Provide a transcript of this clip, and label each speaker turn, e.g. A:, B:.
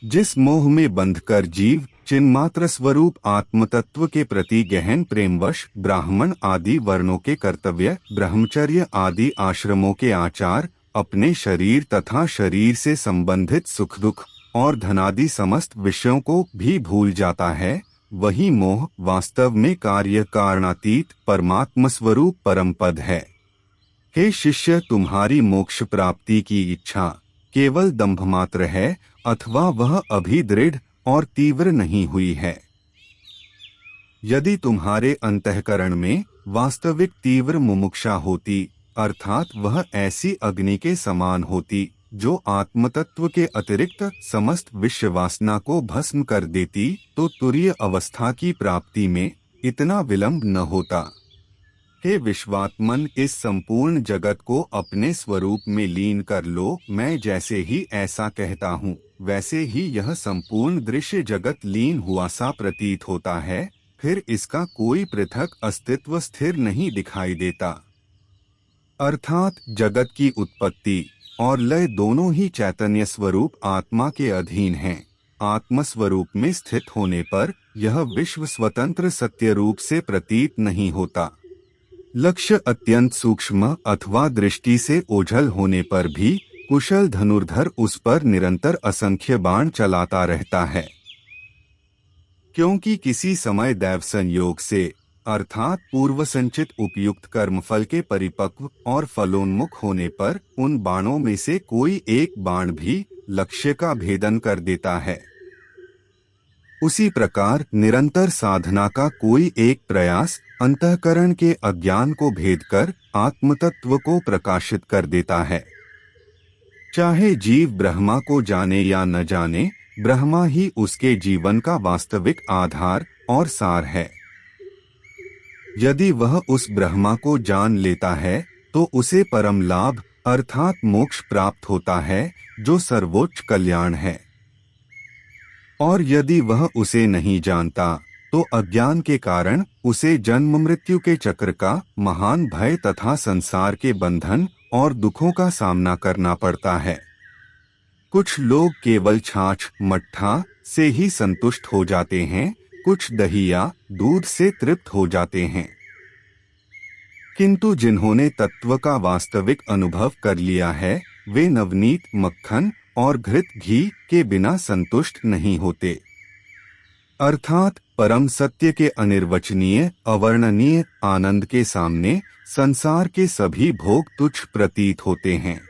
A: जिस मोह में बंधकर जीव चिन्मात्र स्वरूप आत्मतत्व के प्रति गहन प्रेमवश ब्राह्मण आदि वर्णों के कर्तव्य, ब्रह्मचर्य आदि आश्रमों के आचार, अपने शरीर तथा शरीर से संबंधित सुख दुख और धनादि समस्त विषयों को भी भूल जाता है, वही मोह वास्तव में कार्य कारणातीत परमात्म स्वरूप परम पद है। हे शिष्य, तुम्हारी मोक्ष प्राप्ति की इच्छा केवल दंभमात्र है अथवा वह अभी दृढ़ और तीव्र नहीं हुई है। यदि तुम्हारे अंतःकरण में वास्तविक तीव्र मुमुक्षा होती, अर्थात वह ऐसी अग्नि के समान होती जो आत्मतत्व के अतिरिक्त समस्त विश्व वासना को भस्म कर देती, तो तुरीय अवस्था की प्राप्ति में इतना विलंब न होता। हे विश्वात्मन, इस संपूर्ण जगत को अपने स्वरूप में लीन कर लो। मैं जैसे ही ऐसा कहता हूँ वैसे ही यह संपूर्ण दृश्य जगत लीन हुआ सा प्रतीत होता है, फिर इसका कोई पृथक अस्तित्व स्थिर नहीं दिखाई देता। अर्थात जगत की उत्पत्ति और लय दोनों ही चैतन्य स्वरूप आत्मा के अधीन हैं। आत्म स्वरूप में स्थित होने पर यह विश्व स्वतंत्र सत्य रूप से प्रतीत नहीं होता। लक्ष्य अत्यंत सूक्ष्म अथवा दृष्टि से ओझल होने पर भी कुशल धनुर्धर उस पर निरंतर असंख्य बाण चलाता रहता है, क्योंकि किसी समय दैव संयोग से अर्थात पूर्व संचित उपयुक्त कर्मफल के परिपक्व और फलोन्मुख होने पर उन बाणों में से कोई एक बाण भी लक्ष्य का भेदन कर देता है। उसी प्रकार निरंतर साधना का कोई एक प्रयास अंतःकरण के अज्ञान को भेद कर आत्मतत्व को प्रकाशित कर देता है। चाहे जीव ब्रह्मा को जाने या न जाने, ब्रह्मा ही उसके जीवन का वास्तविक आधार और सार है। यदि वह उस ब्रह्मा को जान लेता है तो उसे परम लाभ अर्थात मोक्ष प्राप्त होता है, जो सर्वोच्च कल्याण है। और यदि वह उसे नहीं जानता तो अज्ञान के कारण उसे जन्म मृत्यु के चक्र का महान भय तथा संसार के बंधन और दुखों का सामना करना पड़ता है। कुछ लोग केवल छाछ मट्ठा से ही संतुष्ट हो जाते हैं, कुछ दही या दूध से तृप्त हो जाते हैं, किंतु जिन्होंने तत्व का वास्तविक अनुभव कर लिया है वे नवनीत मक्खन और घृत घी के बिना संतुष्ट नहीं होते। अर्थात परम सत्य के अनिर्वचनीय अवर्णनीय आनंद के सामने संसार के सभी भोग तुच्छ प्रतीत होते हैं।